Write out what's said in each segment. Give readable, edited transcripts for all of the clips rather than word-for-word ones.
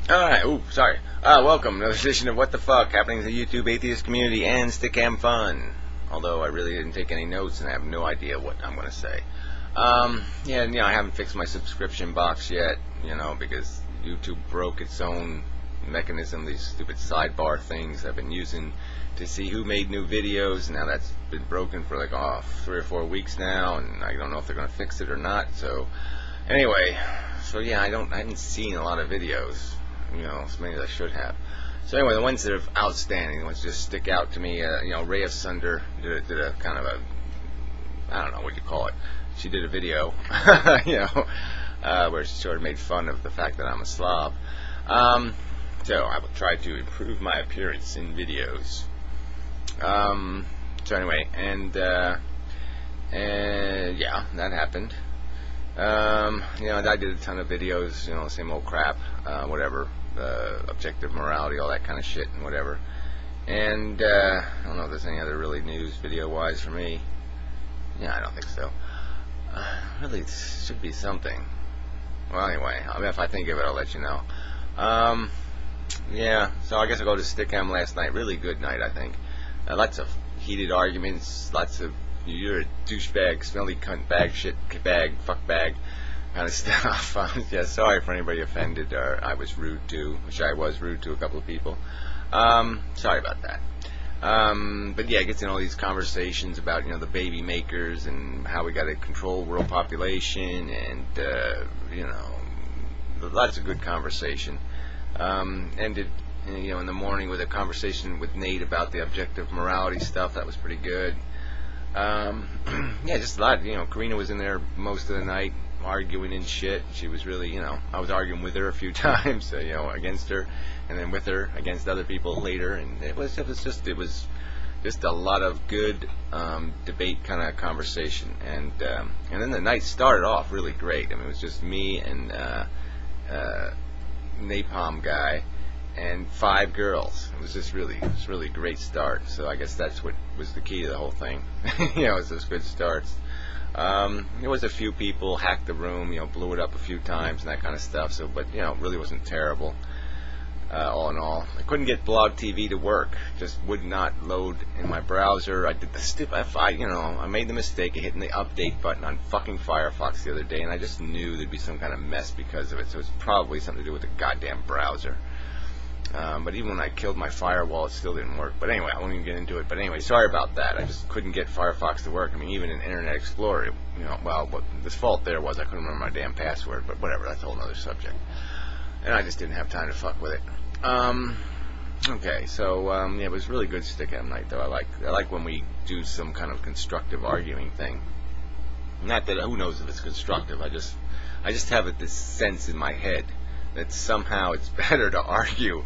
Alright, sorry. Welcome to another edition of What the Fuck, happening in the YouTube atheist community and Stickam fun. Although I really didn't take any notes and I have no idea what I'm going to say. Yeah, I haven't fixed my subscription box yet, because YouTube broke its own mechanism, these stupid sidebar things I've been using to see who made new videos. Now that's been broken for like 3 or 4 weeks now, and I don't know if they're going to fix it or not. So anyway, yeah, I haven't seen a lot of videos, as many as I should have. So anyway, the ones that are outstanding, the ones that just stick out to me, Ray of Sunder did a kind of a, I don't know what you call it. She did a video, where she sort of made fun of the fact that I'm a slob. So I will try to improve my appearance in videos. So anyway, and yeah, that happened. I did a ton of videos, same old crap, whatever, objective morality, all that kind of shit and whatever. And I don't know if there's any other really news video-wise for me. Yeah, I don't think so. Really, it should be something. Well, anyway, if I think of it, I'll let you know. Yeah, so I guess I'll go to Stickam last night. Really good night, I think. Lots of heated arguments, lots of you're a douchebag, smelly cunt bag, shit bag, fuck bag kind of stuff. Yeah, sorry for anybody offended or I was rude to, which I was rude to a couple of people. Sorry about that. But yeah, it gets in all these conversations about, the baby makers and how we got to control world population and, lots of good conversation. Ended, in the morning with a conversation with Nate about the objective morality stuff. That was pretty good. Yeah, just a lot. Karina was in there most of the night arguing and shit. She was really, I was arguing with her a few times, against her, and then with her against other people later, and it was just a lot of good debate kind of conversation, and then the night started off really great. It was just me and Napalm guy and 5 girls. It was just really a great start. So I guess that's what was the key to the whole thing. It was those good starts. There was a few people hacked the room, blew it up a few times and that kind of stuff. So, but it really wasn't terrible. All in all, I couldn't get Blog TV to work. Just would not load in my browser. I did the stupid. I made the mistake of hitting the update button on fucking Firefox the other day, and I just knew there'd be some kind of mess because of it. So it's probably something to do with the goddamn browser. But even when I killed my firewall, it still didn't work. But anyway, I won't even get into it. But anyway, sorry about that. I just couldn't get Firefox to work. Even in Internet Explorer, what the fault there was I couldn't remember my damn password. But whatever, that's a whole other subject. And I just didn't have time to fuck with it. Okay, so yeah, it was really good Stickam night though. I like when we do some kind of constructive arguing thing. Not that who knows if it's constructive. I just have this sense in my head that somehow it's better to argue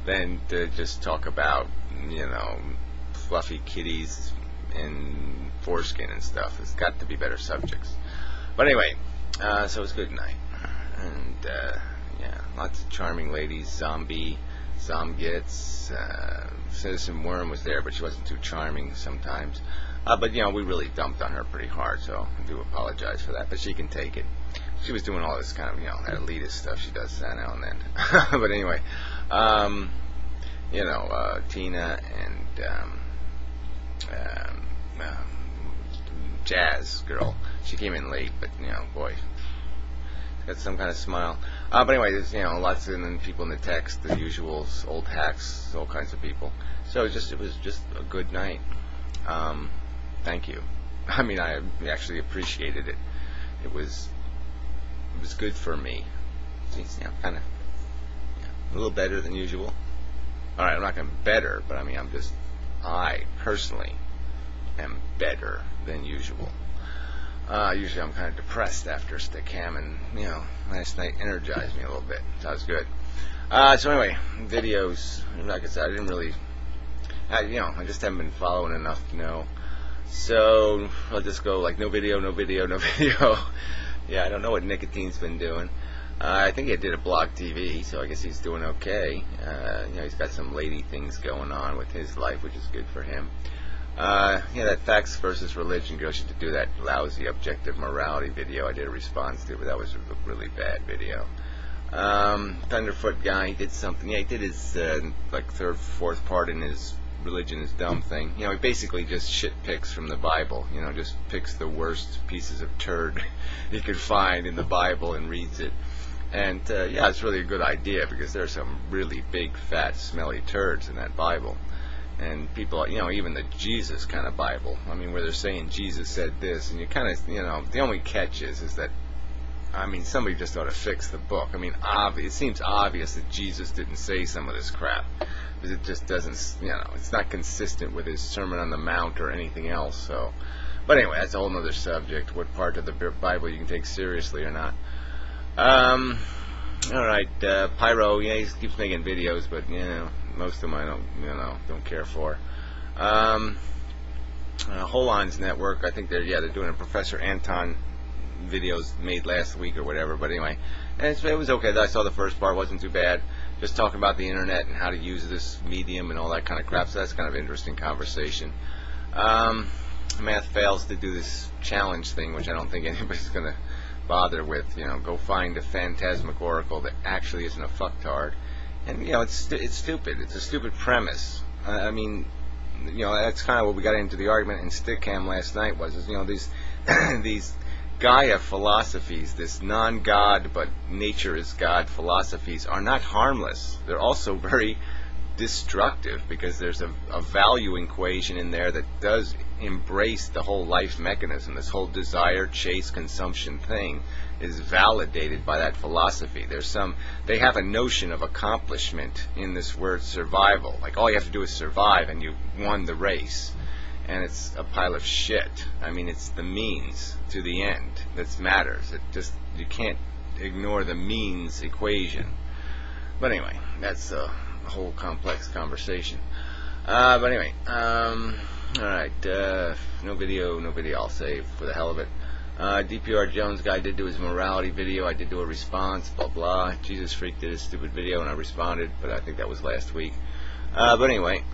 than to just talk about, fluffy kitties and foreskin and stuff. There's got to be better subjects. But anyway, so it was a good night. And, yeah, lots of charming ladies. Zomgits, Citizen Worm was there, but she wasn't too charming sometimes. But, we really dumped on her pretty hard, so I do apologize for that. But she can take it. She was doing all this kind of, that elitist stuff she does now and then. But anyway, Tina and Jazz girl, she came in late, but, boy, got some kind of smile. But anyway, there's, lots of people in the text, the usuals, old hacks, all kinds of people. So it was just a good night. Thank you. I actually appreciated it. It was good for me. It's, kind of a little better than usual. All right, I'm not going to better, but I personally am better than usual. Usually I'm kind of depressed after Stickam, and last night energized me a little bit. So that was good. So anyway, videos. Like I said, I didn't really. I just haven't been following enough to know. So I'll just go like no video. Yeah, I don't know what Nicotine's been doing. I think he did a Blog TV, so I guess he's doing okay. He's got some lady things going on with his life, which is good for him. That facts versus religion girl should do that lousy objective morality video I did a response to, but that was a really bad video. Thunderfoot guy, he did something. Yeah, he did his like third, fourth part in his religion is dumb thing. You know, he basically just shit picks from the Bible. You know, just picks the worst pieces of turd he could find in the Bible and reads it. And yeah, it's really a good idea because there's some really big, fat, smelly turds in that Bible. And people, you know, even the Jesus kind of Bible. I mean, where they're saying Jesus said this, and you kind of, you know, the only catch is that, I mean, somebody just ought to fix the book. I mean, it seems obvious that Jesus didn't say some of this crap, because it just doesn't, you know, it's not consistent with his Sermon on the Mount or anything else. So, but anyway, that's a whole other subject. What part of the Bible you can take seriously or not? All right, Pyro. Yeah, he keeps making videos, but you know, most of them I don't care for. Holon's Network. I think they're doing a Professor Anton videos made last week or whatever, but anyway, and it was okay. I saw the first part, wasn't too bad, just talking about the internet and how to use this medium and all that kind of crap, so that's kind of interesting conversation. Math Fails to do this challenge thing, which I don't think anybody's going to bother with. You know, go find a phantasmic oracle that actually isn't a fucktard, and you know, it's stupid. It's a stupid premise. I mean, you know, that's kind of what we got into the argument in Stickcam last night was, you know, these these Gaia philosophies, this non-God but nature is God philosophies, are not harmless. They're also very destructive because there's a value equation in there that does embrace the whole life mechanism. This whole desire, chase, consumption thing is validated by that philosophy. They have a notion of accomplishment in this word survival. Like all you have to do is survive and you won the race. And it's a pile of shit. I mean, it's the means to the end that matters. You can't ignore the means equation. But anyway, that's a whole complex conversation. But anyway, all right. No video. I'll save for the hell of it. DPR Jones guy did do his morality video. I did do a response. Blah blah. Jesus Freak did his stupid video, and I responded. But I think that was last week. But anyway.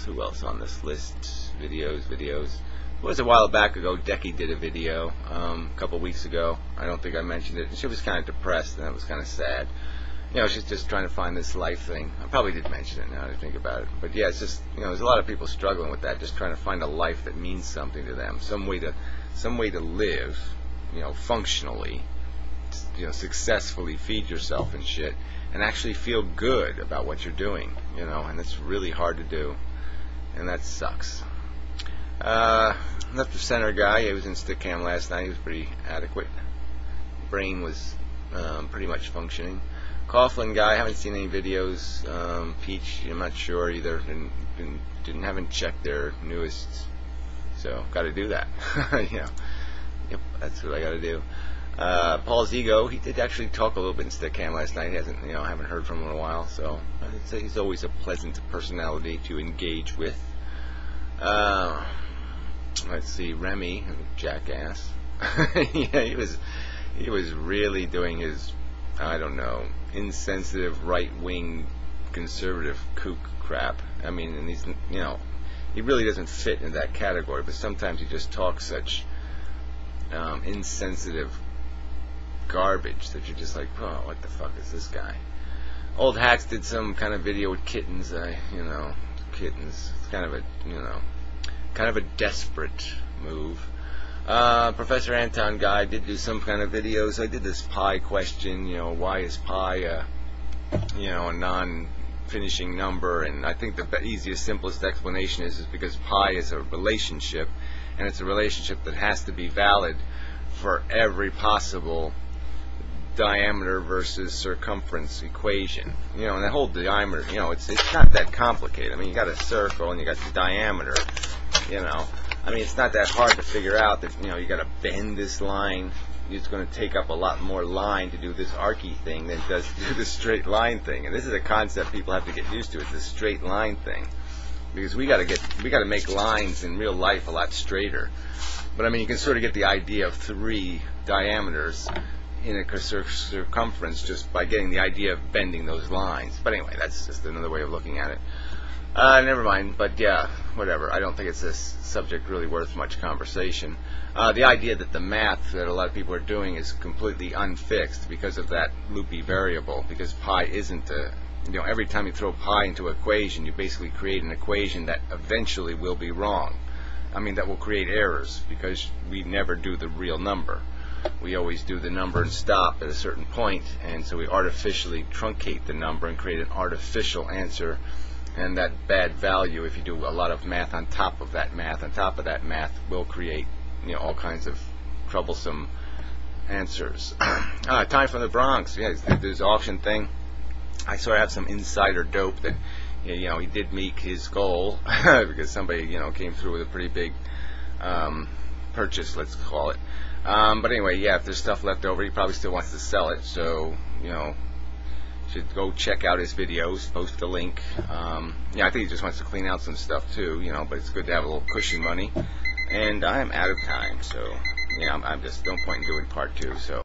Who else on this list? Videos. It was a while back ago. Decky did a video a couple weeks ago. I don't think I mentioned it. She was kind of depressed, and that was kind of sad. You know, she's just trying to find this life thing. I probably did mention it now that I think about it. But yeah, it's just, you know, there's a lot of people struggling with that, just trying to find a life that means something to them, some way to live, you know, functionally, you know, successfully feed yourself and shit, and actually feel good about what you're doing, you know, and it's really hard to do, and that sucks. Left of center guy, he was in Stickcam last night, he was pretty adequate. Brain was pretty much functioning. Coughlin guy, haven't seen any videos. Peach, I'm not sure either, haven't checked their newest, so got to do that. You know, yep, that's what I got to do. Paul's Ego, he did actually talk a little bit in Stickcam last night. He hasn't, you know, I haven't heard from him in a while, so I'd say he's always a pleasant personality to engage with. Let's see, Remy, jackass. Yeah, he was really doing his, I don't know, insensitive right-wing conservative kook crap. I mean, and he's, you know, he really doesn't fit in that category, but sometimes he just talks such insensitive garbage that you're just like, oh, what the fuck is this guy? Old Hacks did some kind of video with kittens. You know, kittens. It's kind of a, you know, kind of a desperate move. Professor Anton guy did do some kind of videos. I did this pi question. You know, why is pi you know, a non-finishing number? And I think the easiest, simplest explanation is because pi is a relationship, and it's a relationship that has to be valid for every possible diameter versus circumference equation. You know, and that whole diameter, you know, it's not that complicated. I mean, you got a circle and you got the diameter, you know. I mean, it's not that hard to figure out that, you know, you got to bend this line. It's going to take up a lot more line to do this archy thing than it does to do the straight line thing. And this is a concept people have to get used to. It's the straight line thing, because we got to make lines in real life a lot straighter. But I mean, you can sort of get the idea of 3 diameters in a circumference just by getting the idea of bending those lines. But anyway, that's just another way of looking at it. Never mind, but yeah, whatever. I don't think it's this subject really worth much conversation. The idea that the math that a lot of people are doing is completely unfixed because of that loopy variable, because pi isn't every time you throw pi into an equation, you basically create an equation that eventually will be wrong. I mean, that will create errors because we never do the real number. We always do the number and stop at a certain point, and so we artificially truncate the number and create an artificial answer. And that bad value, if you do a lot of math on top of that math, will create all kinds of troublesome answers. Time from the Bronx. Yeah, this auction thing. I sort of have some insider dope that he did meet his goal because somebody came through with a pretty big purchase, let's call it. But anyway, yeah, if there's stuff left over, he probably still wants to sell it. So should go check out his videos, post the link. I think he just wants to clean out some stuff too, but it's good to have a little cushion money. And I'm out of time, so I'm just, no point in doing part 2. So